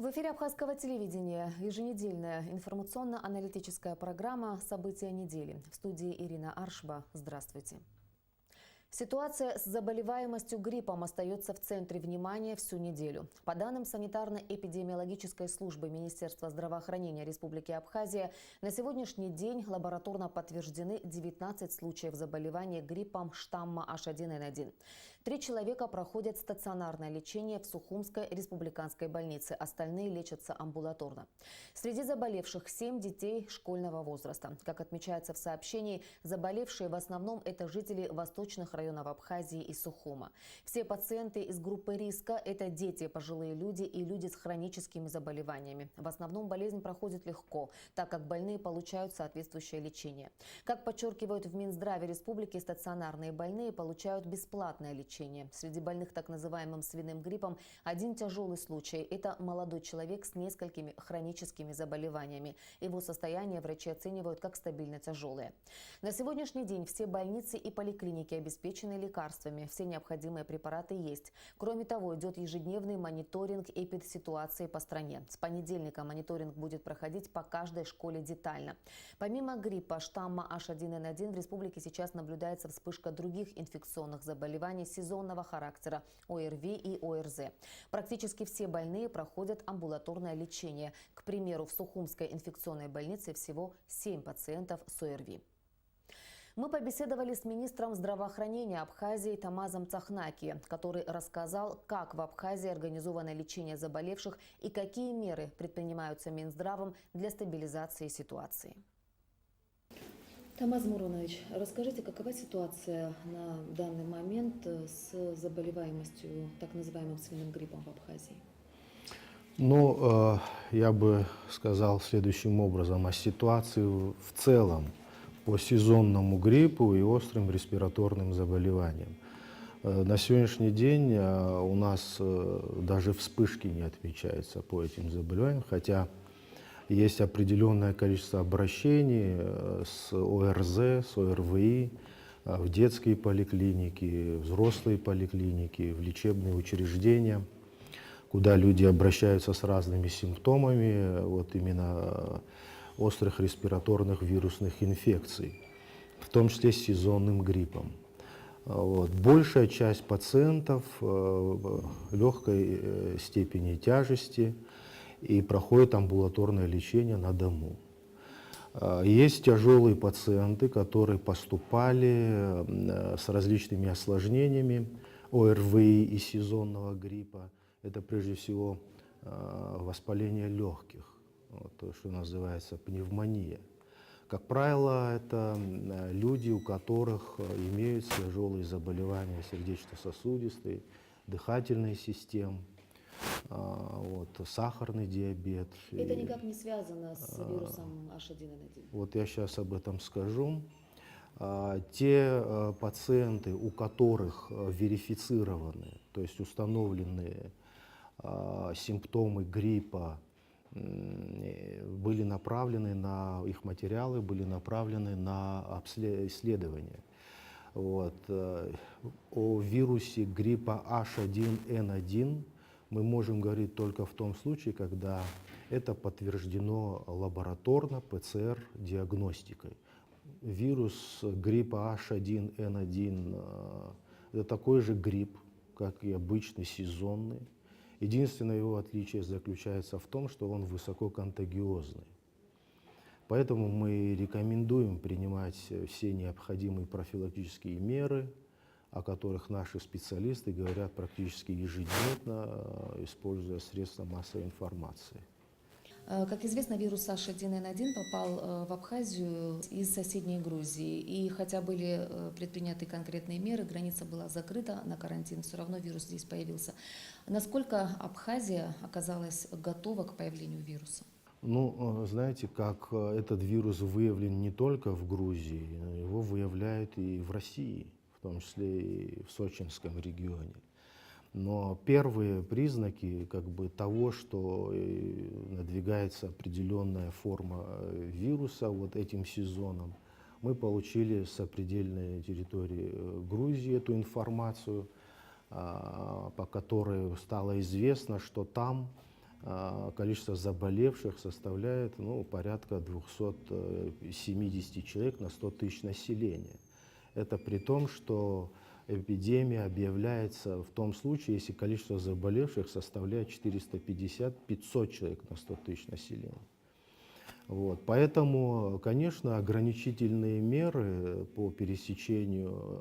В эфире Абхазского телевидения еженедельная информационно-аналитическая программа «События недели». В студии Ирина Аршба. Здравствуйте. Ситуация с заболеваемостью гриппом остается в центре внимания всю неделю. По данным санитарно-эпидемиологической службы Министерства здравоохранения Республики Абхазия, на сегодняшний день лабораторно подтверждены 19 случаев заболевания гриппом штамма H1N1. 3 человека проходят стационарное лечение в Сухумской республиканской больнице, остальные лечатся амбулаторно. Среди заболевших 7 детей школьного возраста. Как отмечается в сообщении, заболевшие в основном это жители восточных районов Абхазии и Сухума. Все пациенты из группы риска – это дети, пожилые люди и люди с хроническими заболеваниями. В основном болезнь проходит легко, так как больные получают соответствующее лечение. Как подчеркивают в Минздраве Республики, стационарные больные получают бесплатное лечение. Среди больных так называемым свиным гриппом один тяжелый случай – это молодой человек с несколькими хроническими заболеваниями. Его состояние врачи оценивают как стабильно тяжелое. На сегодняшний день все больницы и поликлиники обеспечены лекарствами, все необходимые препараты есть. Кроме того, идет ежедневный мониторинг эпидситуации по стране. С понедельника мониторинг будет проходить по каждой школе детально. Помимо гриппа штамма H1N1 в республике сейчас наблюдается вспышка других инфекционных заболеваний сезонного характера – ОРВИ и ОРЗ. Практически все больные проходят амбулаторное лечение. К примеру, в Сухумской инфекционной больнице всего 7 пациентов с ОРВИ. Мы побеседовали с министром здравоохранения Абхазии Тамазом Цахнаки, который рассказал, как в Абхазии организовано лечение заболевших и какие меры предпринимаются Минздравом для стабилизации ситуации. Тамаз Муронович, расскажите, какова ситуация на данный момент с заболеваемостью так называемым свиным гриппом в Абхазии? Я бы сказал следующим образом о ситуации в целом по сезонному гриппу и острым респираторным заболеваниям. На сегодняшний день у нас даже вспышки не отмечаются по этим заболеваниям, хотя есть определенное количество обращений с ОРЗ, с ОРВИ в детские поликлиники, взрослые поликлиники, в лечебные учреждения, куда люди обращаются с разными симптомами, вот именно острых респираторных вирусных инфекций, в том числе с сезонным гриппом. Большая часть пациентов легкой степени тяжести и проходит амбулаторное лечение на дому. Есть тяжелые пациенты, которые поступали с различными осложнениями ОРВИ и сезонного гриппа. Это прежде всего воспаление легких, то, что называется пневмония. Как правило, это люди, у которых имеются тяжелые заболевания сердечно-сосудистой, дыхательной системы, сахарный диабет. Это никак не связано с вирусом H1N1? Вот я сейчас об этом скажу. Те пациенты, у которых верифицированы, то есть установленные симптомы гриппа, были направлены на их материалы, были направлены на исследования. О вирусе гриппа H1N1 мы можем говорить только в том случае, когда это подтверждено лабораторно ПЦР-диагностикой. Вирус гриппа H1N1 это такой же грипп, как и обычный сезонный. Единственное его отличие заключается в том, что он высококонтагиозный. Поэтому мы рекомендуем принимать все необходимые профилактические меры, о которых наши специалисты говорят практически ежедневно, используя средства массовой информации. Как известно, вирус H1N1 попал в Абхазию из соседней Грузии. И хотя были предприняты конкретные меры, граница была закрыта на карантин, все равно вирус здесь появился. Насколько Абхазия оказалась готова к появлению вируса? Знаете, как этот вирус выявлен не только в Грузии, его выявляют и в России, в том числе и в Сочинском регионе. Но первые признаки того, что надвигается определенная форма вируса этим сезоном, мы получили с сопредельной территории Грузии эту информацию, по которой стало известно, что там количество заболевших составляет порядка 270 человек на 100 тысяч населения. Это при том, что эпидемия объявляется в том случае, если количество заболевших составляет 450-500 человек на 100 тысяч населения. Вот. Поэтому, конечно, ограничительные меры по пересечению,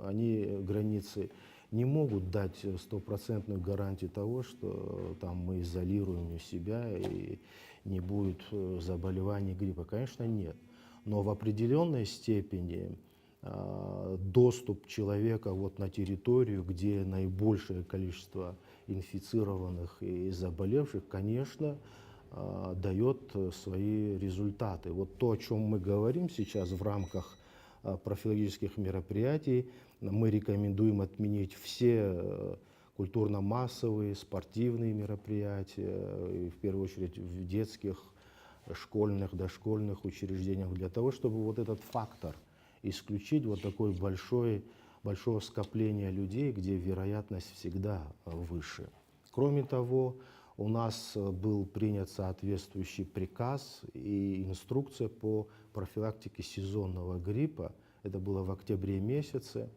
границы не могут дать стопроцентную гарантию того, что там мы изолируем себя и не будет заболеваний гриппа. Конечно, нет. Но в определенной степени доступ человека на территорию, где наибольшее количество инфицированных и заболевших, конечно, дает свои результаты. Вот то, о чем мы говорим сейчас в рамках профилактических мероприятий, мы рекомендуем отменить все культурно-массовые, спортивные мероприятия, и в первую очередь в детских, школьных, дошкольных учреждениях, для того, чтобы вот этот фактор исключить, вот такое большое скопление людей, где вероятность всегда выше. Кроме того, у нас был принят соответствующий приказ и инструкция по профилактике сезонного гриппа. Это было в октябре месяце.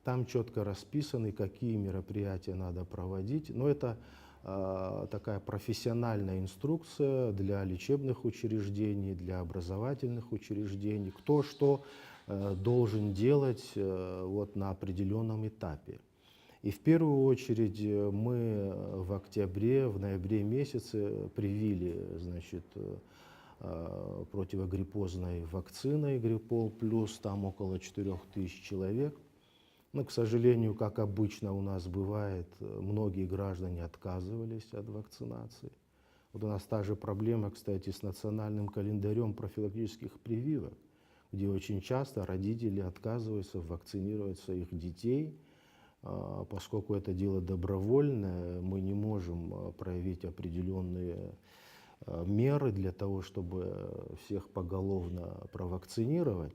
Там четко расписаны, какие мероприятия надо проводить. Но это такая профессиональная инструкция для лечебных учреждений, для образовательных учреждений, кто что должен делать на определенном этапе. И в первую очередь мы в октябре, в ноябре месяце привили, противогриппозной вакциной Гриппол Плюс, там около 4000 человек. Но, к сожалению, как обычно у нас бывает, многие граждане отказывались от вакцинации. Вот у нас та же проблема, кстати, с национальным календарем профилактических прививок, где очень часто родители отказываются вакцинировать своих детей. Поскольку это дело добровольное, мы не можем проявить определенные меры для того, чтобы всех поголовно провакцинировать.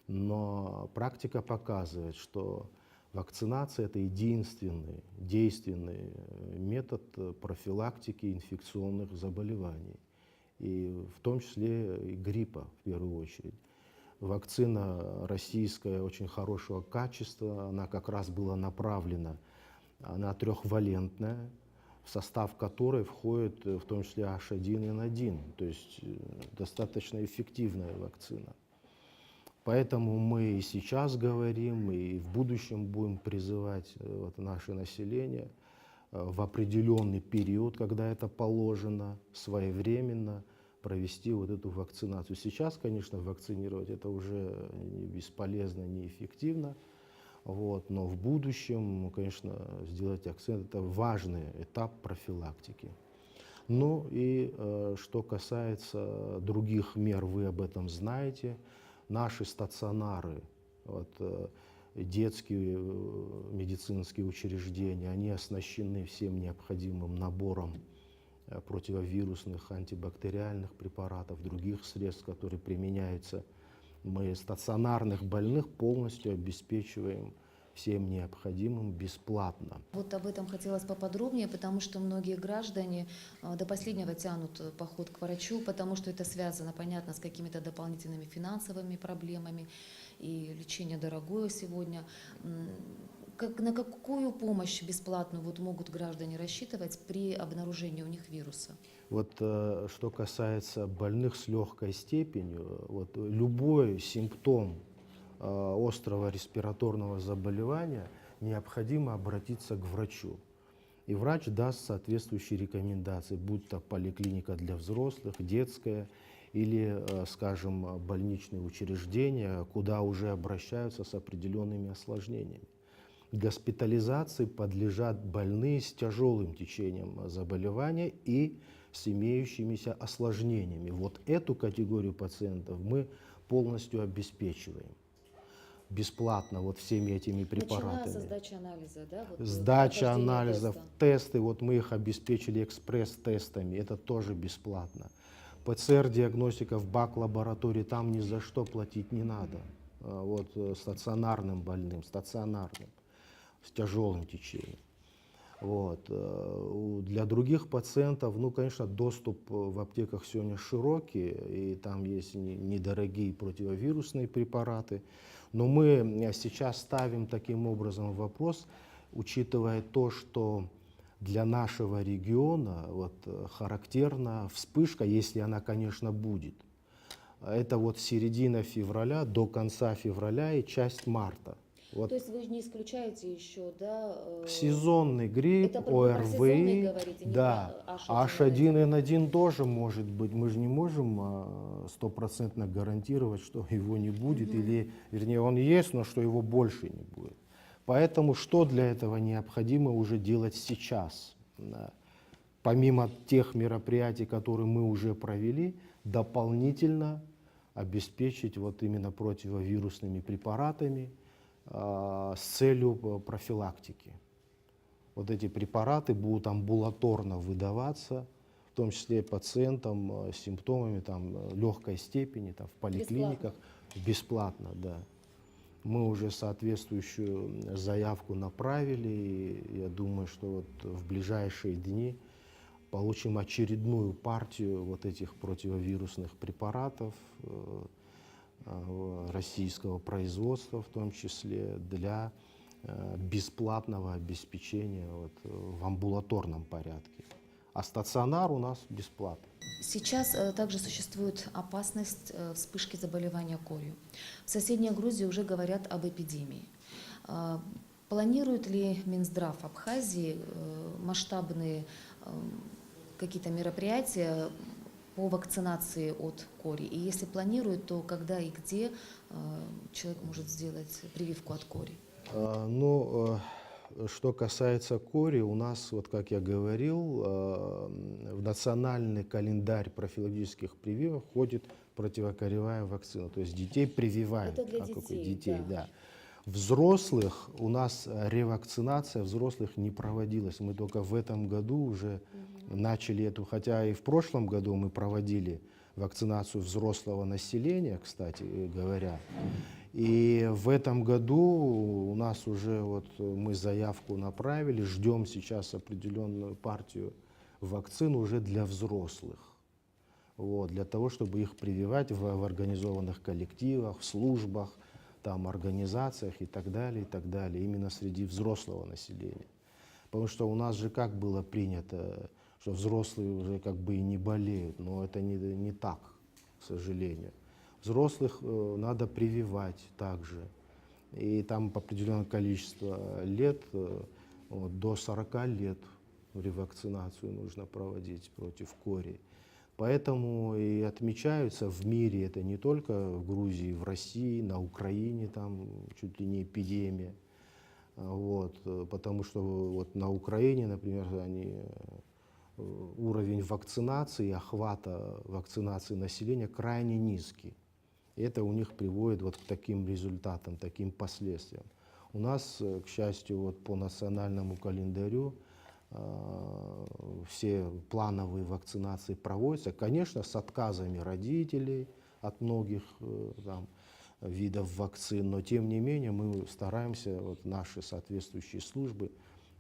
Но практика показывает, что вакцинация – это единственный действенный метод профилактики инфекционных заболеваний, и в том числе и гриппа в первую очередь. Вакцина российская очень хорошего качества, она как раз была направлена, она трехвалентная, в состав которой входит в том числе H1N1, то есть достаточно эффективная вакцина. Поэтому мы и сейчас говорим, и в будущем будем призывать наше население в определенный период, когда это положено, своевременно провести эту вакцинацию. Сейчас, конечно, вакцинировать это уже бесполезно, неэффективно, но в будущем, конечно, сделать акцент – это важный этап профилактики. Ну и что касается других мер, вы об этом знаете. Наши стационары, детские медицинские учреждения, они оснащены всем необходимым набором противовирусных, антибактериальных препаратов, других средств, которые применяются. Мы стационарных больных полностью обеспечиваем всем необходимым бесплатно. Вот об этом хотелось поподробнее, потому что многие граждане до последнего тянут поход к врачу, потому что это связано, понятно, с какими-то дополнительными финансовыми проблемами, и лечение дорогое сегодня. На какую помощь бесплатную могут граждане рассчитывать при обнаружении у них вируса? Что касается больных с легкой степенью, любой симптом острого респираторного заболевания необходимо обратиться к врачу. И врач даст соответствующие рекомендации, будь то поликлиника для взрослых, детская или, скажем, больничные учреждения, куда уже обращаются с определенными осложнениями. Госпитализации подлежат больные с тяжелым течением заболевания и с имеющимися осложнениями. Эту категорию пациентов мы полностью обеспечиваем бесплатно всеми этими препаратами. Начиная со сдачи анализа, да? Сдача анализов, тесты, мы их обеспечили экспресс-тестами, это тоже бесплатно. ПЦР-диагностика в БАК-лаборатории, там ни за что платить не надо. Стационарным больным, с тяжелым течением. Вот. Для других пациентов, ну, конечно, доступ в аптеках сегодня широкий, и там есть недорогие противовирусные препараты. Но мы сейчас ставим таким образом вопрос, учитывая то, что для нашего региона вот, характерна вспышка, если она, конечно, будет. Это вот середина февраля до конца февраля и часть марта. Вот. То есть вы не исключаете еще, да? Сезонный грипп, Это про сезонный ОРВИ, говорите, не да, про H1N1 тоже может быть. Мы же не можем стопроцентно гарантировать, что его не будет, или, вернее, он есть, но что его больше не будет. Поэтому что для этого необходимо уже делать сейчас? Помимо тех мероприятий, которые мы уже провели, дополнительно обеспечить вот именно противовирусными препаратами с целью профилактики. Вот эти препараты будут амбулаторно выдаваться, в том числе пациентам с симптомами легкой степени в поликлиниках. Бесплатно, да. Мы уже соответствующую заявку направили, и я думаю, что вот в ближайшие дни получим очередную партию вот этих противовирусных препаратов российского производства, в том числе для бесплатного обеспечения вот, в амбулаторном порядке. А стационар у нас бесплатный. Сейчас также существует опасность вспышки заболевания корью. В соседней Грузии уже говорят об эпидемии. Планирует ли Минздрав Абхазии масштабные какие-то мероприятия по вакцинации от кори? И если планирует, то когда и где человек может сделать прививку от кори? Что касается кори, у нас, вот как я говорил, в национальный календарь профилактических прививок входит противокоревая вакцина. То есть детей прививают. Это для детей, да. Взрослых у нас ревакцинация взрослых не проводилась. Мы только в этом году уже начали эту, хотя и в прошлом году мы проводили вакцинацию взрослого населения, кстати говоря. И в этом году у нас уже вот мы заявку направили, ждем сейчас определенную партию вакцин уже для взрослых. Вот, для того, чтобы их прививать в организованных коллективах, в службах, организациях и так далее, именно среди взрослого населения. Потому что у нас же как было принято, что взрослые уже как бы и не болеют, но это не так, к сожалению. Взрослых надо прививать также. И там по определенное количество лет, до 40 лет ревакцинацию нужно проводить против кори. Поэтому и отмечаются в мире, это не только в Грузии, в России, на Украине там чуть ли не эпидемия. Вот, потому что вот на Украине, например, уровень вакцинации, охвата вакцинации населения крайне низкий. И это у них приводит вот к таким результатам, таким последствиям. У нас, к счастью, вот по национальному календарю все плановые вакцинации проводятся, конечно, с отказами родителей от многих видов вакцин, но тем не менее мы стараемся, вот наши соответствующие службы,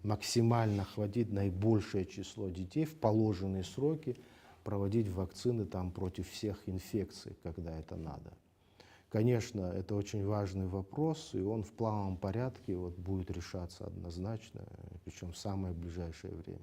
максимально охватить наибольшее число детей в положенные сроки, проводить вакцины против всех инфекций, когда это надо. Конечно, это очень важный вопрос, и он в плановом порядке будет решаться однозначно, причем в самое ближайшее время.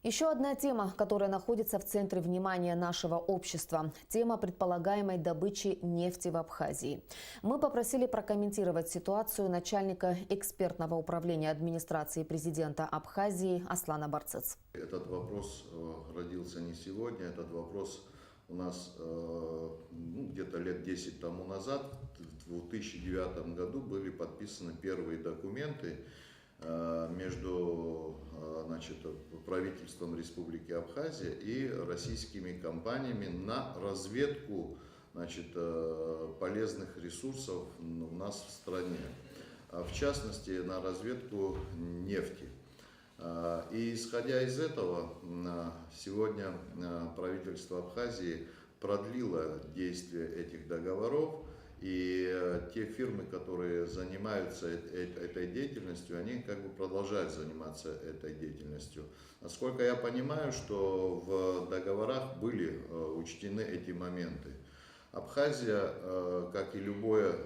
Еще одна тема, которая находится в центре внимания нашего общества – тема предполагаемой добычи нефти в Абхазии. Мы попросили прокомментировать ситуацию начальника экспертного управления администрации президента Абхазии Аслана Барцыц. Этот вопрос родился не сегодня, этот вопрос у нас где-то лет 10 тому назад, в 2009 году, были подписаны первые документы между правительством Республики Абхазия и российскими компаниями на разведку полезных ресурсов у нас в стране, в частности на разведку нефти. И исходя из этого, сегодня правительство Абхазии продлило действие этих договоров И те фирмы, которые занимаются этой деятельностью, они как бы продолжают заниматься этой деятельностью. Насколько я понимаю, что в договорах были учтены эти моменты. Абхазия, как и любое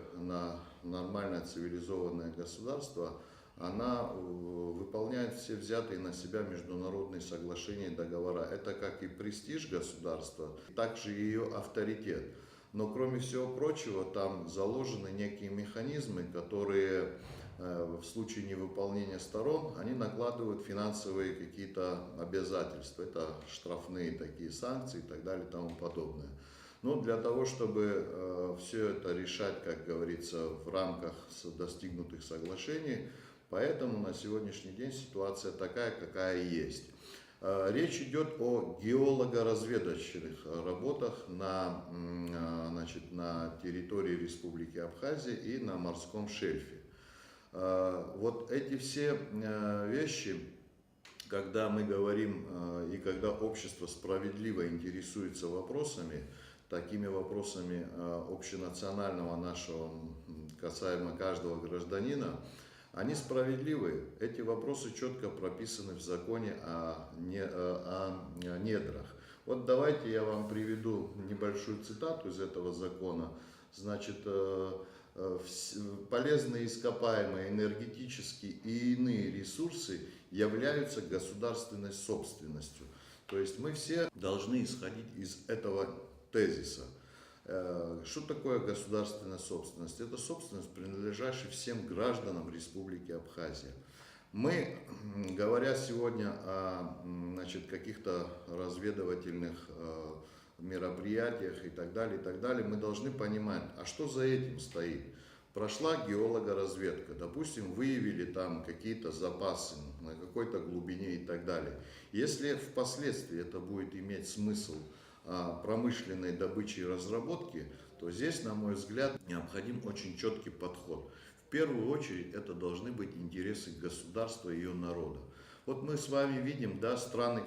нормальное цивилизованное государство, она выполняет все взятые на себя международные соглашения и договора. Это как и престиж государства, так же и ее авторитет. Но кроме всего прочего, там заложены некие механизмы, которые в случае невыполнения сторон, они накладывают финансовые какие-то обязательства. Это штрафные такие санкции и так далее и тому подобное. Но для того, чтобы все это решать, как говорится, в рамках достигнутых соглашений, поэтому на сегодняшний день ситуация такая, какая есть. Речь идет о геолого-разведочных работах на территории Республики Абхазия и на морском шельфе. Вот эти все вещи, когда мы говорим и когда общество справедливо интересуется вопросами, такими вопросами общенационального нашего, касаемо каждого гражданина, они справедливы. Эти вопросы четко прописаны в законе о недрах. Вот давайте я вам приведу небольшую цитату из этого закона. Значит, полезные ископаемые, энергетические и иные ресурсы являются государственной собственностью. То есть мы все должны исходить из этого тезиса. Что такое государственная собственность? Это собственность, принадлежащая всем гражданам Республики Абхазия. Мы, говоря сегодня о каких-то разведывательных мероприятиях и так далее, мы должны понимать, а что за этим стоит. Прошла геологоразведка, допустим, выявили там какие-то запасы на какой-то глубине и так далее. Если впоследствии это будет иметь смысл промышленной добычи и разработки, то здесь, на мой взгляд, необходим очень четкий подход. В первую очередь это должны быть интересы государства и ее народа. Вот мы с вами видим, да, страны,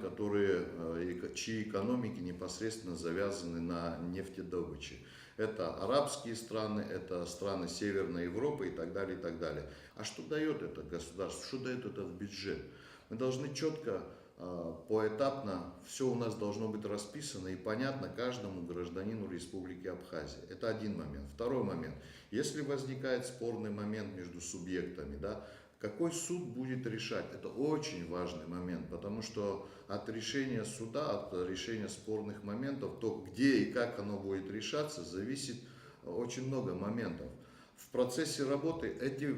чьи экономики непосредственно завязаны на нефтедобыче. Это арабские страны, это страны Северной Европы и так далее, и так далее. А что дает это государство, что дает это в бюджет? Мы должны четко, поэтапно, все у нас должно быть расписано и понятно каждому гражданину Республики Абхазия. Это один момент. Второй момент. Если возникает спорный момент между субъектами, да, какой суд будет решать? Это очень важный момент, потому что от решения суда, от решения спорных моментов, то где и как оно будет решаться, зависит очень много моментов. В процессе работы эти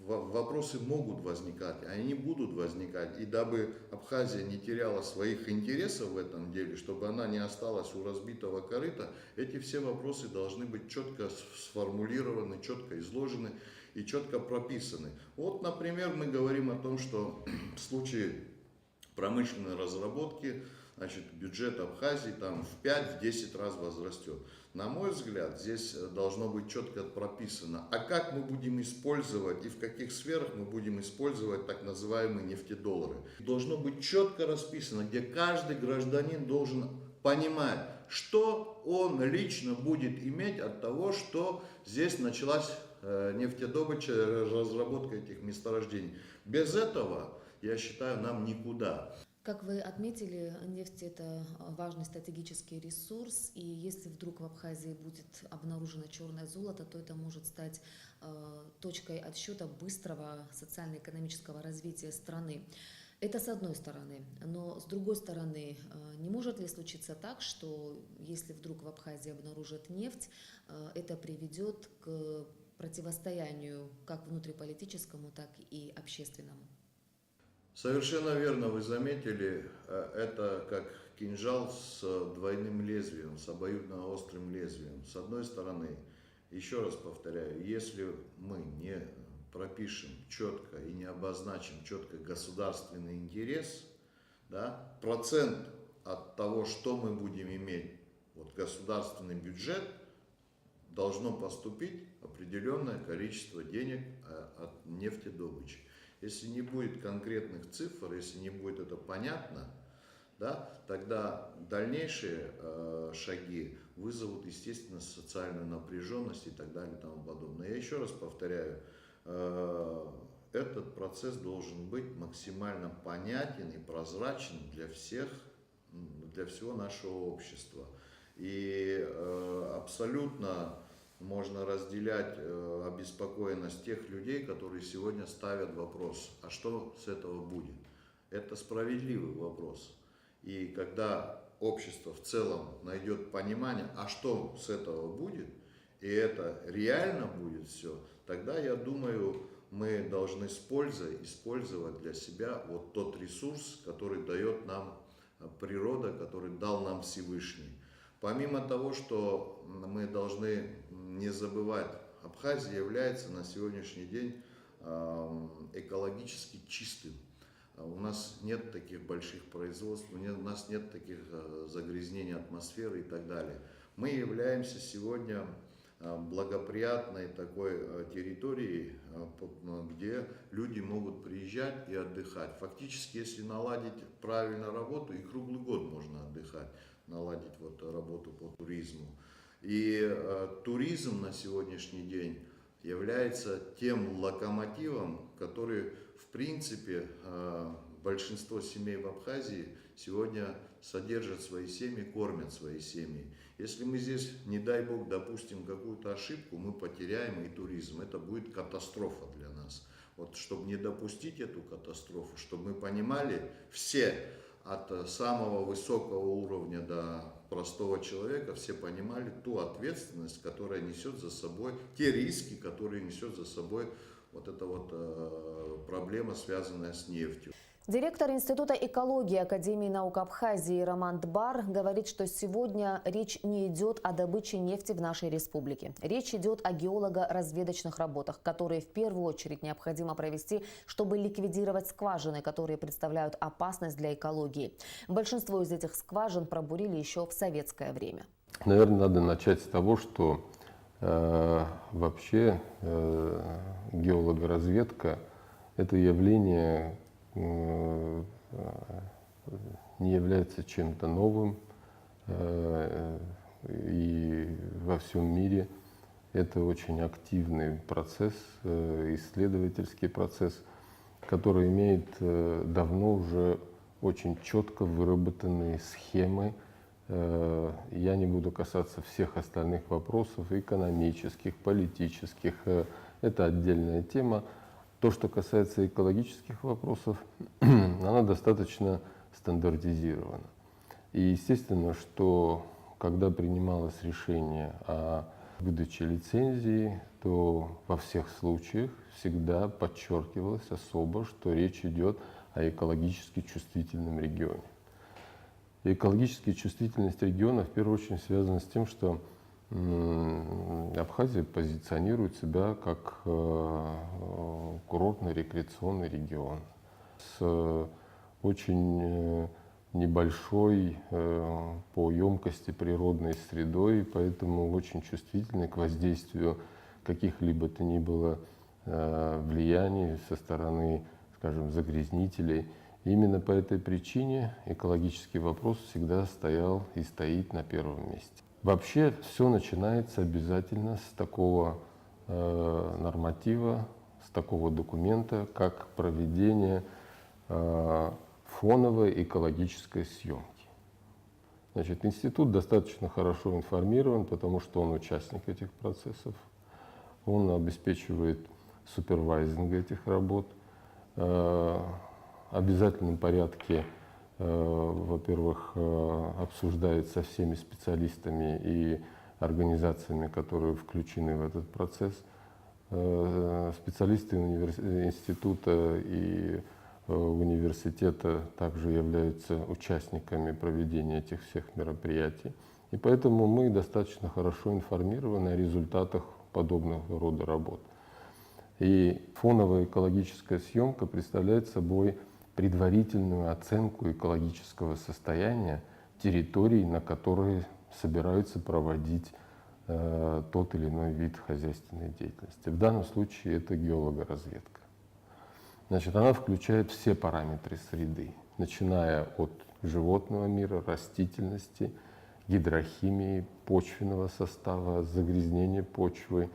вопросы могут возникать, они будут возникать. И дабы Абхазия не теряла своих интересов в этом деле, чтобы она не осталась у разбитого корыта, эти все вопросы должны быть четко сформулированы, четко изложены и четко прописаны. Вот, например, мы говорим о том, что в случае промышленной разработки, бюджет Абхазии там в 5-10 раз возрастет. На мой взгляд, здесь должно быть четко прописано, а как мы будем использовать и в каких сферах мы будем использовать так называемые нефтедоллары. Должно быть четко расписано, где каждый гражданин должен понимать, что он лично будет иметь от того, что здесь началась нефтедобыча, разработка этих месторождений. Без этого, я считаю, нам никуда. Как вы отметили, нефть – это важный стратегический ресурс, и если вдруг в Абхазии будет обнаружено черное золото, то это может стать точкой отсчета быстрого социально-экономического развития страны. Это с одной стороны. Но с другой стороны, не может ли случиться так, что если вдруг в Абхазии обнаружат нефть, это приведет к противостоянию как внутриполитическому, так и общественному? Совершенно верно вы заметили, это как кинжал с двойным лезвием, с обоюдно острым лезвием. С одной стороны, еще раз повторяю, если мы не пропишем четко и не обозначим четко государственный интерес, да, процент от того, что мы будем иметь, вот государственный бюджет, должно поступить определенное количество денег от нефтедобычи. Если не будет конкретных цифр, если не будет это понятно, да, тогда дальнейшие шаги вызовут, естественно, социальную напряженность и так далее и тому подобное. Я еще раз повторяю, этот процесс должен быть максимально понятен и прозрачен для всех, для всего нашего общества. И абсолютно можно разделять обеспокоенность тех людей, которые сегодня ставят вопрос, а что с этого будет? Это справедливый вопрос. И когда общество в целом найдет понимание, а что с этого будет, и это реально будет все, тогда, я думаю, мы должны с пользой использовать для себя вот тот ресурс, который дает нам природа, который дал нам Всевышний. Помимо того, что мы должны не забывать, Абхазия является на сегодняшний день экологически чистым. У нас нет таких больших производств, у нас нет таких загрязнений атмосферы и так далее. Мы являемся сегодня благоприятной такой территорией, где люди могут приезжать и отдыхать. Фактически, если наладить правильно работу, и круглый год можно отдыхать, наладить вот работу по туризму. И туризм на сегодняшний день является тем локомотивом, который, в принципе, большинство семей в Абхазии сегодня содержат свои семьи, кормят свои семьи. Если мы здесь, не дай бог, допустим какую-то ошибку, мы потеряем и туризм. Это будет катастрофа для нас. Вот чтобы не допустить эту катастрофу, чтобы мы понимали все, от самого высокого уровня до простого человека, все понимали ту ответственность, которая несет за собой, те риски, которые несет за собой вот эта вот проблема, связанная с нефтью. Директор Института экологии Академии наук Абхазии Роман Дбар говорит, что сегодня речь не идет о добыче нефти в нашей республике. Речь идет о геолого-разведочных работах, которые в первую очередь необходимо провести, чтобы ликвидировать скважины, которые представляют опасность для экологии. Большинство из этих скважин пробурили еще в советское время. Наверное, надо начать с того, что вообще геологоразведка – это явление, не является чем-то новым, и во всем мире это очень активный процесс, исследовательский процесс, который имеет давно уже очень четко выработанные схемы. Я не буду касаться всех остальных вопросов, экономических, политических, это отдельная тема. То, что касается экологических вопросов, она достаточно стандартизирована. И естественно, что когда принималось решение о выдаче лицензии, то во всех случаях всегда подчеркивалось особо, что речь идет о экологически чувствительном регионе. И экологическая чувствительность региона в первую очередь связана с тем, что Абхазия позиционирует себя как курортный рекреационный регион с очень небольшой по емкости природной средой, поэтому очень чувствительный к воздействию каких-либо то ни было влияний со стороны, скажем, загрязнителей. И именно по этой причине экологический вопрос всегда стоял и стоит на первом месте. Вообще все начинается обязательно с такого норматива, с такого документа, как проведение фоновой экологической съемки. Значит, институт достаточно хорошо информирован, потому что он участник этих процессов. Он обеспечивает супервайзинг этих работ. В обязательном порядке, во-первых, обсуждает со всеми специалистами и организациями, которые включены в этот процесс. Специалисты института и университета также являются участниками проведения этих всех мероприятий. И поэтому мы достаточно хорошо информированы о результатах подобного рода работ. И фоновая экологическая съемка представляет собой предварительную оценку экологического состояния территорий, на которые собираются проводить тот или иной вид хозяйственной деятельности. В данном случае это геологоразведка. Значит, она включает все параметры среды, начиная от животного мира, растительности, гидрохимии, почвенного состава, загрязнения почвы,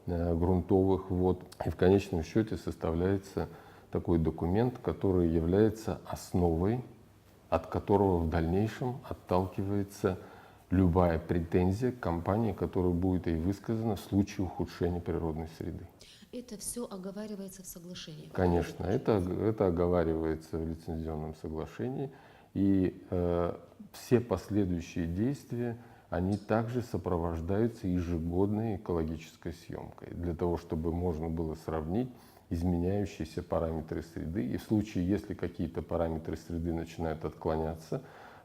грунтовых вод. И в конечном счете составляется такой документ, который является основой, от которого в дальнейшем отталкивается любая претензия к компании, которая будет ей высказана в случае ухудшения природной среды. Это все оговаривается в соглашении? Конечно, это оговаривается в лицензионном соглашении, и все последующие действия, они также сопровождаются ежегодной экологической съемкой, для того, чтобы можно было сравнить изменяющиеся параметры среды. И в случае, если какие-то параметры среды начинают отклоняться,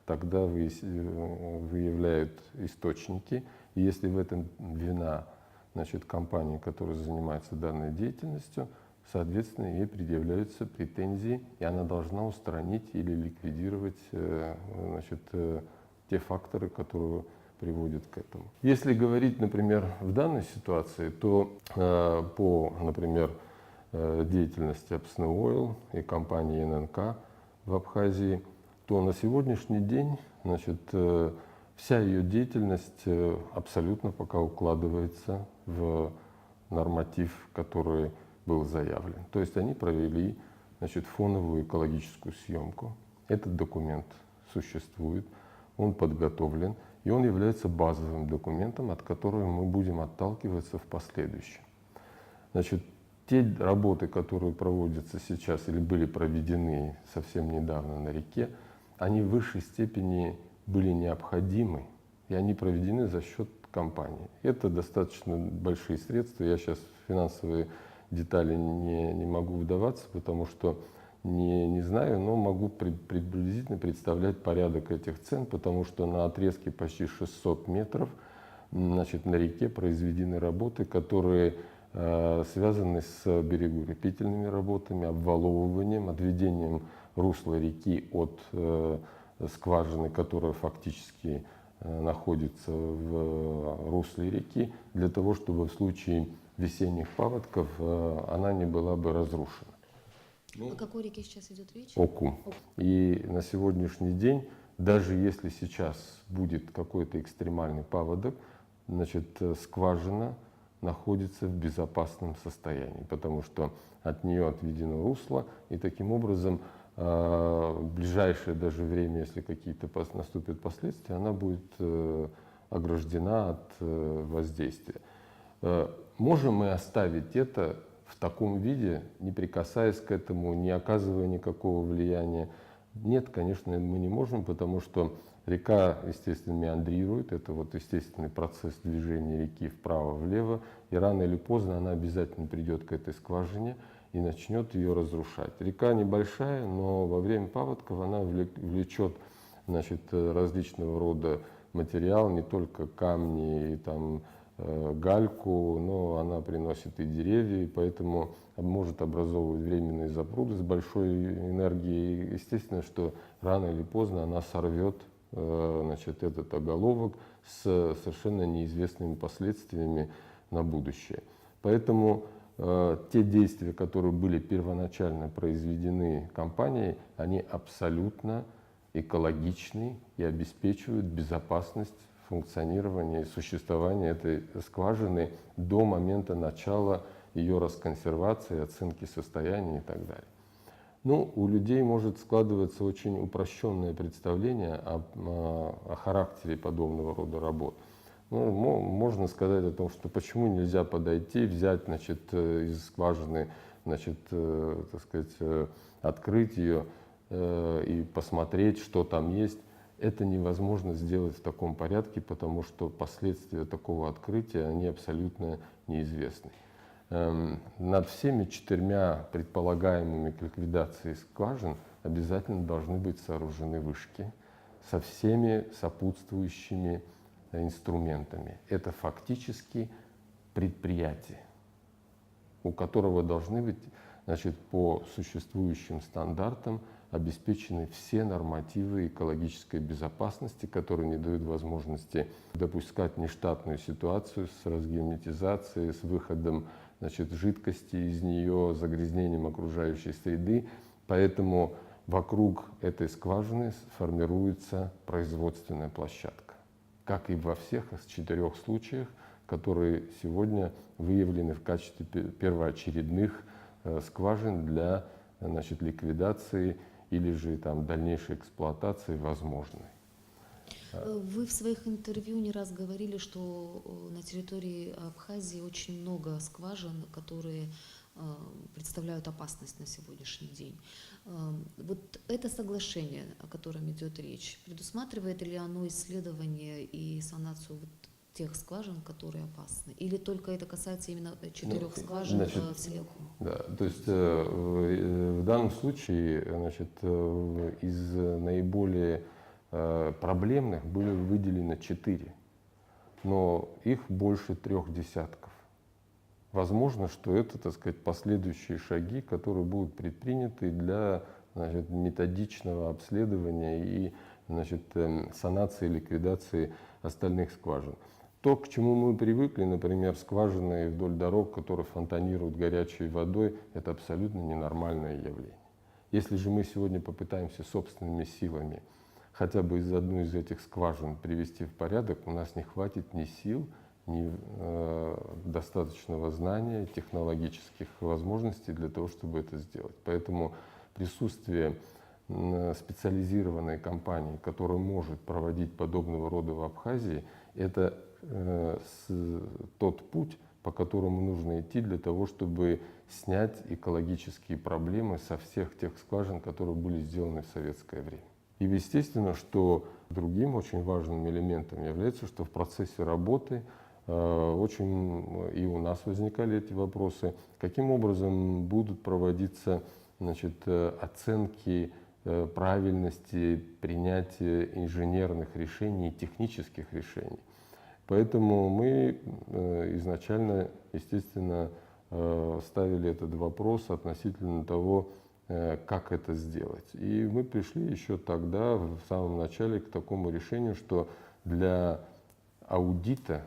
тогда выявляют источники. И если в этом вина, значит, компании, которая занимается данной деятельностью, соответственно, ей предъявляются претензии, и она должна устранить или ликвидировать, значит, те факторы, которые приводят к этому. Если говорить, например, в данной ситуации, то по, например, деятельности Апсны Ойл и компании ННК в Абхазии, то на сегодняшний день, значит, вся ее деятельность абсолютно пока укладывается в норматив, который был заявлен. То есть они провели, значит, фоновую экологическую съемку. Этот документ существует, он подготовлен, и он является базовым документом, от которого мы будем отталкиваться в последующем. Значит, те работы, которые проводятся сейчас или были проведены совсем недавно на реке, они в высшей степени были необходимы, и они проведены за счет компании. Это достаточно большие средства. Я сейчас в финансовые детали не могу вдаваться, потому что не знаю, но могу приблизительно представлять порядок этих цен, потому что на отрезке почти 600 метров, значит, на реке произведены работы, которые связаны с берегоукрепительными работами, обваловыванием, отведением русла реки от скважины, которая фактически находится в русле реки, для того, чтобы в случае весенних паводков она не была бы разрушена. О какой реке сейчас идет речь? Оку. И на сегодняшний день, даже если сейчас будет какой-то экстремальный паводок, значит, скважина находится в безопасном состоянии, потому что от нее отведено русло, и таким образом в ближайшее даже время, если какие-то наступят последствия, она будет ограждена от воздействия. Можем мы оставить это в таком виде, не прикасаясь к этому, не оказывая никакого влияния? Нет, конечно, мы не можем, потому что река, естественно, меандрирует, это вот естественный процесс движения реки вправо-влево, и рано или поздно она обязательно придет к этой скважине и начнет ее разрушать. Река небольшая, но во время паводков она влечет, значит, различного рода материал, не только камни и там гальку, но она приносит и деревья, и поэтому может образовывать временные запруды с большой энергией. И естественно, что рано или поздно она сорвет, значит, этот оголовок с совершенно неизвестными последствиями на будущее. Поэтому те действия, которые были первоначально произведены компанией, они абсолютно экологичны и обеспечивают безопасность функционирования и существования этой скважины до момента начала ее расконсервации, оценки состояния и так далее. Ну, у людей может складываться очень упрощенное представление о характере подобного рода работ. Ну, можно сказать о том, что почему нельзя подойти, взять, значит, из скважины, значит, так сказать, открыть ее и посмотреть, что там есть. Это невозможно сделать в таком порядке, потому что последствия такого открытия, они абсолютно неизвестны. Над всеми 4 предполагаемыми к ликвидации скважин обязательно должны быть сооружены вышки со всеми сопутствующими инструментами. Это фактически предприятие, у которого должны быть, значит, по существующим стандартам обеспечены все нормативы экологической безопасности, которые не дают возможности допускать нештатную ситуацию с разгерметизацией, с выходом, значит, жидкости из нее, загрязнением окружающей среды. Поэтому вокруг этой скважины формируется производственная площадка, как и во всех из 4 случаях, которые сегодня выявлены в качестве первоочередных скважин для, значит, ликвидации или же там дальнейшей эксплуатации возможной. Вы в своих интервью не раз говорили, что на территории Абхазии очень много скважин, которые представляют опасность на сегодняшний день. Вот это соглашение, о котором идет речь, предусматривает ли оно исследование и санацию вот тех скважин, которые опасны? Или только это касается именно 4 скважин в селе Охум? Да, то есть в данном случае, значит, из наиболее проблемных были выделены 4, но их больше 3 десятков. Возможно, что это, так сказать, последующие шаги, которые будут предприняты для, значит, методичного обследования и, значит, санации, ликвидации остальных скважин. То, к чему мы привыкли, например, скважины вдоль дорог, которые фонтанируют горячей водой, это абсолютно ненормальное явление. Если же мы сегодня попытаемся собственными силами хотя бы из одной из этих скважин привести в порядок, у нас не хватит ни сил, ни достаточного знания, технологических возможностей для того, чтобы это сделать. Поэтому присутствие специализированной компании, которая может проводить подобного рода в Абхазии, это тот путь, по которому нужно идти для того, чтобы снять экологические проблемы со всех тех скважин, которые были сделаны в советское время. И естественно, что другим очень важным элементом является, что в процессе работы очень и у нас возникали эти вопросы, каким образом будут проводиться, значит, оценки правильности принятия инженерных решений и технических решений. Поэтому мы изначально, естественно, ставили этот вопрос относительно того, как это сделать. И мы пришли еще тогда, в самом начале, к такому решению, что для аудита,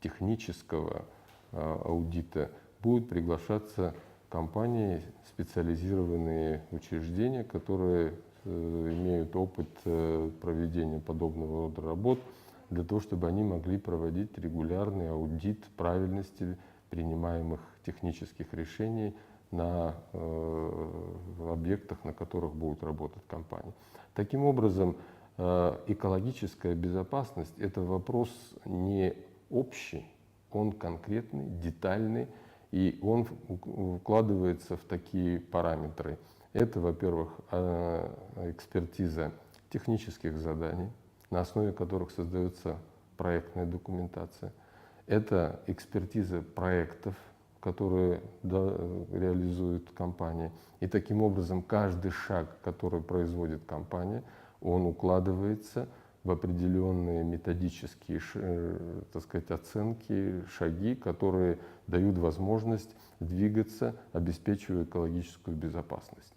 технического аудита, будут приглашаться компании, специализированные учреждения, которые имеют опыт проведения подобного рода работ, для того, чтобы они могли проводить регулярный аудит правильности принимаемых технических решений на объектах, на которых будут работать компании. Таким образом, экологическая безопасность – это вопрос не общий, он конкретный, детальный, и он укладывается в такие параметры. Это, во-первых, экспертиза технических заданий, на основе которых создается проектная документация. Это экспертиза проектов, которые реализует компания. И таким образом каждый шаг, который производит компания, он укладывается в определенные методические, так сказать, оценки, шаги, которые дают возможность двигаться, обеспечивая экологическую безопасность.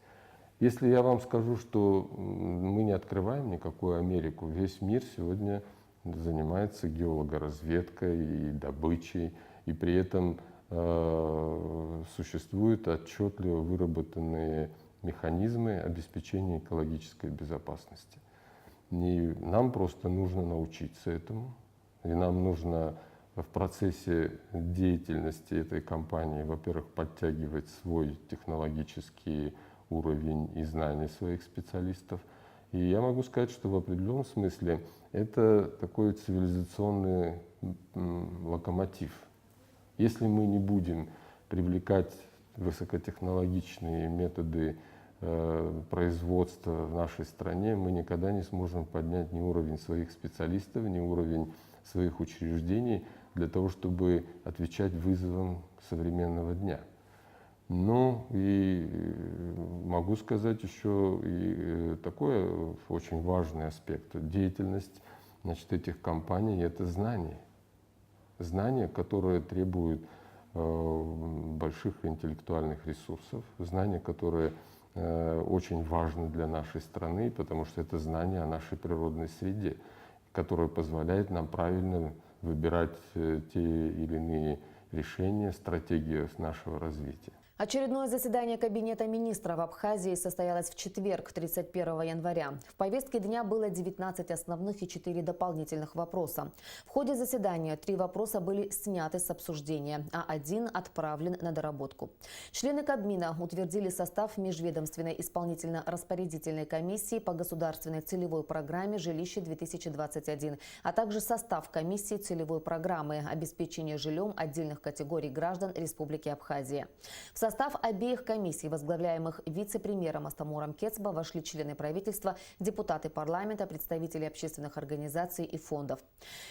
Если я вам скажу, что мы не открываем никакую Америку, весь мир сегодня занимается геологоразведкой и добычей, и при этом существуют отчетливо выработанные механизмы обеспечения экологической безопасности. И нам просто нужно научиться этому, и нам нужно в процессе деятельности этой компании, во-первых, подтягивать свой технологический уровень и знания своих специалистов. И я могу сказать, что в определенном смысле это такой цивилизационный локомотив. Если мы не будем привлекать высокотехнологичные методы производства в нашей стране, мы никогда не сможем поднять ни уровень своих специалистов, ни уровень своих учреждений для того, чтобы отвечать вызовам современного дня. Ну и могу сказать еще и такой очень важный аспект. Деятельность, значит, этих компаний – это знания. Знания, которые требуют больших интеллектуальных ресурсов, знания, которые очень важны для нашей страны, потому что это знания о нашей природной среде, которое позволяет нам правильно выбирать те или иные решения, стратегии нашего развития. Очередное заседание Кабинета министров в Абхазии состоялось в четверг, 31 января. В повестке дня было 19 основных и 4 дополнительных вопроса. В ходе заседания 3 вопроса были сняты с обсуждения, а 1 отправлен на доработку. Члены Кабмина утвердили состав Межведомственной исполнительно-распорядительной комиссии по государственной целевой программе «Жилище-2021», а также состав комиссии целевой программы обеспечения жильем отдельных категорий граждан Республики Абхазия. В состав обеих комиссий, возглавляемых вице-премьером Астамуром Кецба, вошли члены правительства, депутаты парламента, представители общественных организаций и фондов.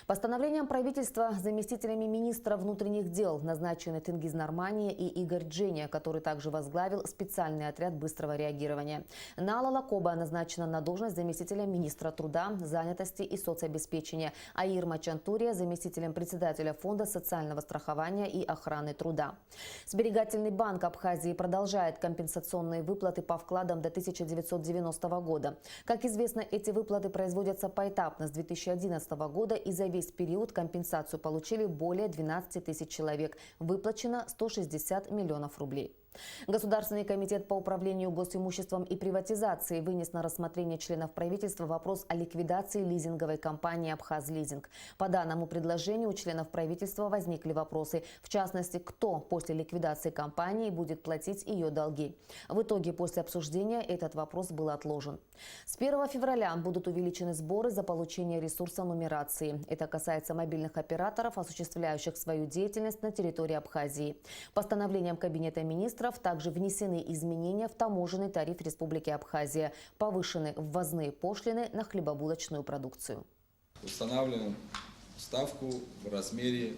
Постановлением правительства заместителями министра внутренних дел назначены Тенгиз Нормания и Игорь Дженя, который также возглавил специальный отряд быстрого реагирования. Нала Лакоба назначена на должность заместителя министра труда, занятости и соцобеспечения, а Ирма Чантурия – заместителем председателя фонда социального страхования и охраны труда. Сберегательный банк Абхазии продолжает компенсационные выплаты по вкладам до 1990 года. Как известно, эти выплаты производятся поэтапно с 2011 года, и за весь период компенсацию получили более 12 тысяч человек. Выплачено 160 миллионов рублей. Государственный комитет по управлению госимуществом и приватизации вынес на рассмотрение членов правительства вопрос о ликвидации лизинговой компании «Абхазлизинг». По данному предложению у членов правительства возникли вопросы, в частности, кто после ликвидации компании будет платить ее долги. В итоге, после обсуждения, этот вопрос был отложен. С 1 февраля будут увеличены сборы за получение ресурса нумерации. Это касается мобильных операторов, осуществляющих свою деятельность на территории Абхазии. Постановлением Кабинета министров также внесены изменения в таможенный тариф Республики Абхазия. Повышены ввозные пошлины на хлебобулочную продукцию. Устанавливаем ставку в размере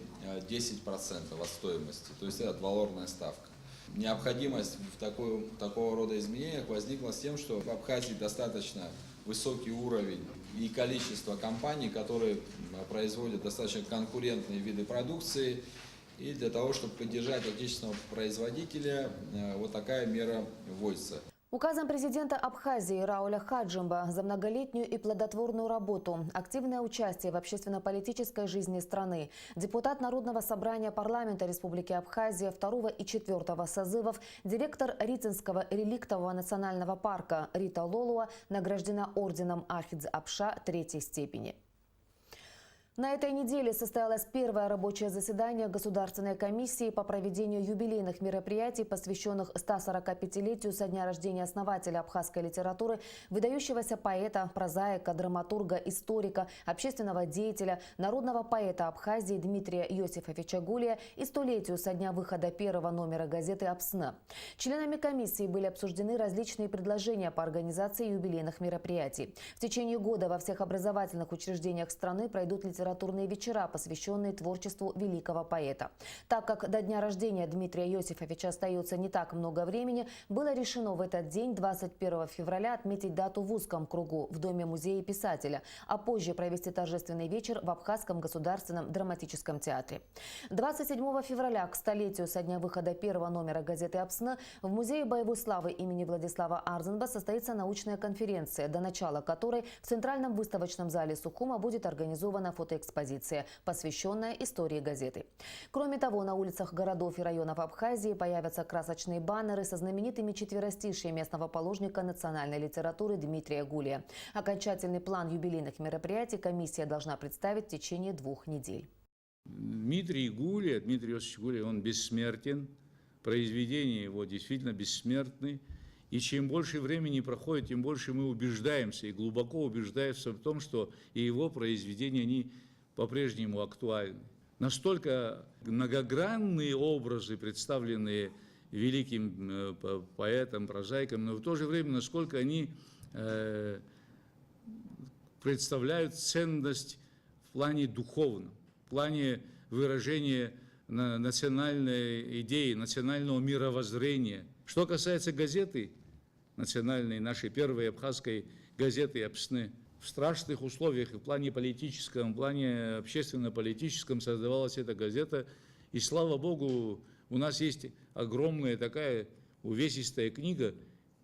10% от стоимости, то есть это валорная ставка. Необходимость в такого рода изменениях возникла с тем, что в Абхазии достаточно высокий уровень и количество компаний, которые производят достаточно конкурентные виды продукции. И для того, чтобы поддержать отечественного производителя, вот такая мера вводится. Указом президента Абхазии Рауля Хаджимба за многолетнюю и плодотворную работу, активное участие в общественно-политической жизни страны депутат Народного собрания парламента Республики Абхазия 2 и 4 созывов, директор Рицинского реликтового национального парка Рита Лолуа награждена орденом Архидз-Апша 3-й степени. На этой неделе состоялось первое рабочее заседание Государственной комиссии по проведению юбилейных мероприятий, посвященных 145-летию со дня рождения основателя абхазской литературы, выдающегося поэта, прозаика, драматурга, историка, общественного деятеля, народного поэта Абхазии Дмитрия Иосифовича Гулия и столетию со дня выхода первого номера газеты «Апсны». Членами комиссии были обсуждены различные предложения по организации юбилейных мероприятий. В течение года во всех образовательных учреждениях страны пройдут литературные вечера, посвященные творчеству великого поэта. Так как до дня рождения Дмитрия Иосифовича остается не так много времени, было решено в этот день, 21 февраля, отметить дату в узком кругу в Доме-музее писателя, а позже провести торжественный вечер в Абхазском государственном драматическом театре. 27 февраля, к столетию со дня выхода первого номера газеты «Апсны», в Музее боевой славы имени Владислава Арзенба состоится научная конференция, до начала которой в Центральном выставочном зале Сухума будет организована фотоэкспозиция, посвященная истории газеты. Кроме того, на улицах городов и районов Абхазии появятся красочные баннеры со знаменитыми четверостишиями основоположника национальной литературы Дмитрия Гулия. Окончательный план юбилейных мероприятий комиссия должна представить в течение 2 недель. Дмитрий Иосифович Гулия, он бессмертен, произведения его действительно бессмертны. И чем больше времени проходит, тем больше мы убеждаемся и глубоко убеждаемся в том, что и его произведения, они по-прежнему актуальны. Настолько многогранные образы, представленные великим поэтом, прозаиком, но в то же время, насколько они представляют ценность в плане духовном, в плане выражения национальной идеи, национального мировоззрения. Что касается газеты национальной, нашей первой абхазской газеты «Апсны», в страшных условиях и в плане политическом, в плане общественно-политическом создавалась эта газета. И слава Богу, у нас есть огромная такая увесистая книга,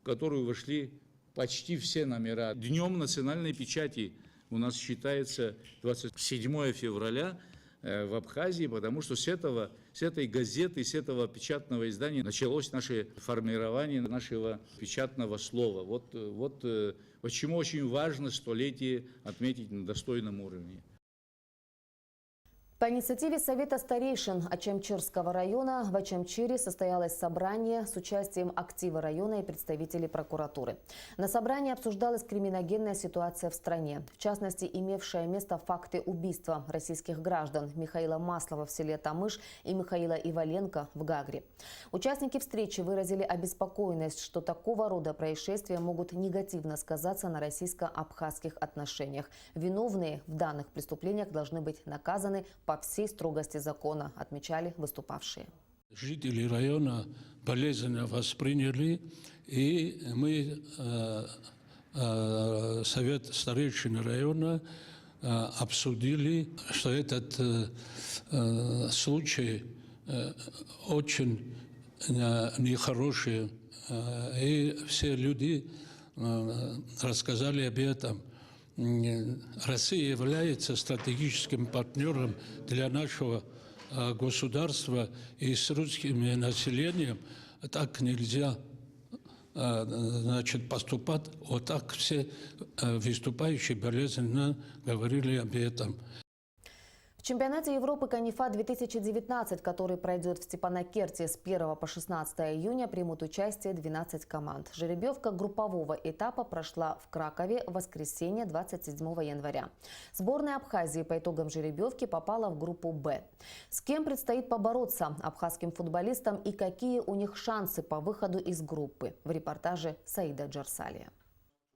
в которую вошли почти все номера. Днем национальной печати у нас считается 27 февраля, в Абхазии, потому что с этой газеты, с этого печатного издания началось наше формирование нашего печатного слова. Вот почему очень важно столетие отметить на достойном уровне. По инициативе Совета старейшин Ачамчирского района в Ачамчире состоялось собрание с участием актива района и представителей прокуратуры. На собрании обсуждалась криминогенная ситуация в стране. В частности, имевшие место факты убийства российских граждан Михаила Маслова в селе Тамыш и Михаила Иваленко в Гагре. Участники встречи выразили обеспокоенность, что такого рода происшествия могут негативно сказаться на российско-абхазских отношениях. Виновные в данных преступлениях должны быть наказаны по всей строгости закона, отмечали выступавшие. Жители района болезненно восприняли, и мы, Совет старейшин района, обсудили, что этот случай очень нехороший, и все люди рассказали об этом. Россия является стратегическим партнером для нашего государства, и с русским населением так нельзя поступать. Вот так все выступающие болезненно говорили об этом. В чемпионате Европы КОНИФА-2019, который пройдет в Степанакерте с 1 по 16 июня, примут участие 12 команд. Жеребьевка группового этапа прошла в Кракове в воскресенье 27 января. Сборная Абхазии по итогам жеребьевки попала в группу «Б». С кем предстоит побороться абхазским футболистам и какие у них шансы по выходу из группы? В репортаже Саида Джарсалия.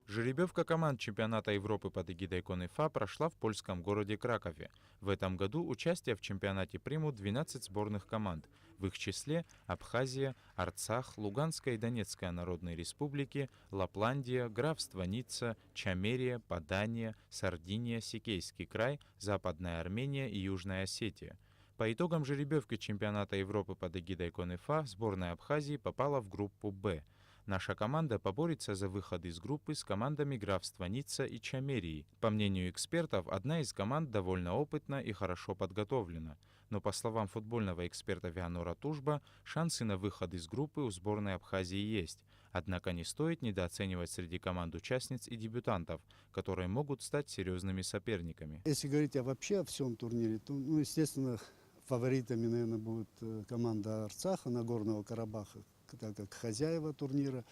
Жеребьевка команд чемпионата Европы под эгидой КОНИФА прошла в польском городе Кракове. В этом году участие в чемпионате примут 12 сборных команд. В их числе Абхазия, Арцах, Луганская и Донецкая народные республики, Лапландия, графство Ницца, Чамерия, Падания, Сардиния, Сикейский край, Западная Армения и Южная Осетия. По итогам жеребьевки чемпионата Европы под эгидой КОНИФА сборная Абхазии попала в группу «Б». Наша команда поборется за выход из группы с командами графства Ницца и Чамерии. По мнению экспертов, одна из команд довольно опытна и хорошо подготовлена. Но по словам футбольного эксперта Вианора Тужба, шансы на выход из группы у сборной Абхазии есть. Однако не стоит недооценивать среди команд-участниц и дебютантов, которые могут стать серьезными соперниками. Если говорить вообще о всем турнире, то, естественно, фаворитами, наверное, будет команда Арцаха, Нагорного Карабаха, так как хозяева турнира.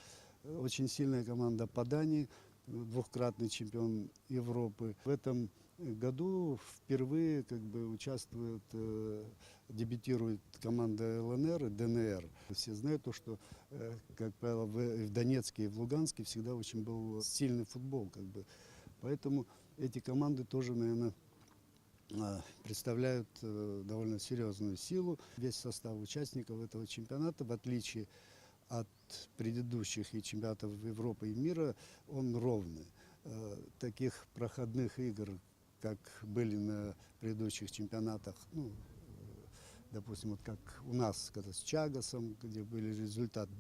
Очень сильная команда Падани, двукратный чемпион Европы. В этом году впервые дебютирует команда ЛНР и ДНР. Все знают то, что, как правило, в Донецке и в Луганске всегда очень был сильный футбол. Поэтому эти команды тоже, наверное, представляют довольно серьезную силу. Весь состав участников этого чемпионата, в отличие от предыдущих и чемпионатов Европы и мира, он ровный. Таких проходных игр, как были на предыдущих чемпионатах, допустим, вот как у нас с Чагасом, где были результаты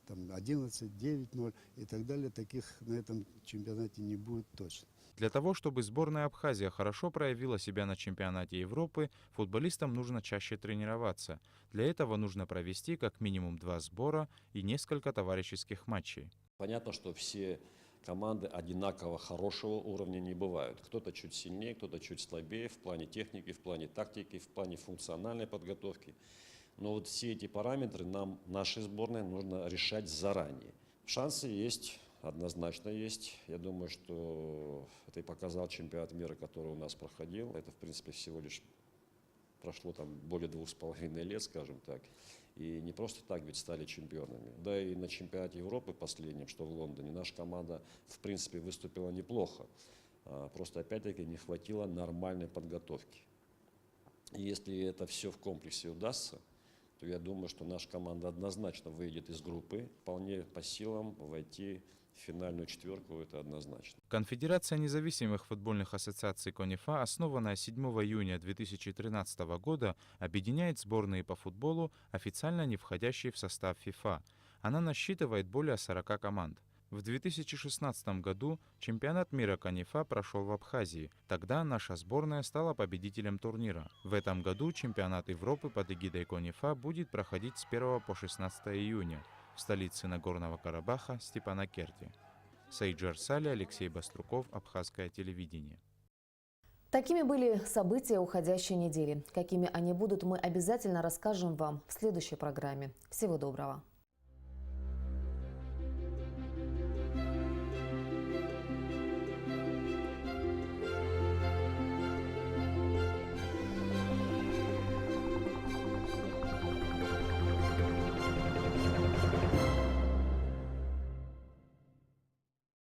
11, 9-0 и так далее, таких на этом чемпионате не будет точно. Для того, чтобы сборная Абхазия хорошо проявила себя на чемпионате Европы, футболистам нужно чаще тренироваться. Для этого нужно провести как минимум 2 сбора и несколько товарищеских матчей. Понятно, что все команды одинаково хорошего уровня не бывают. Кто-то чуть сильнее, кто-то чуть слабее в плане техники, в плане тактики, в плане функциональной подготовки. Но вот все эти параметры нам, нашей сборной, нужно решать заранее. Шансы есть. Однозначно есть. Я думаю, что это и показал чемпионат мира, который у нас проходил. Это, в принципе, всего лишь прошло более 2,5 лет, скажем так. И не просто так ведь стали чемпионами. Да и на чемпионате Европы последнем, что в Лондоне, наша команда, в принципе, выступила неплохо. Просто, опять-таки, не хватило нормальной подготовки. И если это все в комплексе удастся, то я думаю, что наша команда однозначно выйдет из группы, вполне по силам войти в финальную четверку, это однозначно. Конфедерация независимых футбольных ассоциаций КОНИФА, основанная 7 июня 2013 года, объединяет сборные по футболу, официально не входящие в состав ФИФА. Она насчитывает более 40 команд. В 2016 году чемпионат мира КОНИФА прошел в Абхазии. Тогда наша сборная стала победителем турнира. В этом году чемпионат Европы под эгидой КОНИФА будет проходить с 1 по 16 июня в столице Нагорного Карабаха Степанакерте. Сейджар Сали, Алексей Баструков, Абхазское телевидение. Такими были события уходящей недели. Какими они будут, мы обязательно расскажем вам в следующей программе. Всего доброго.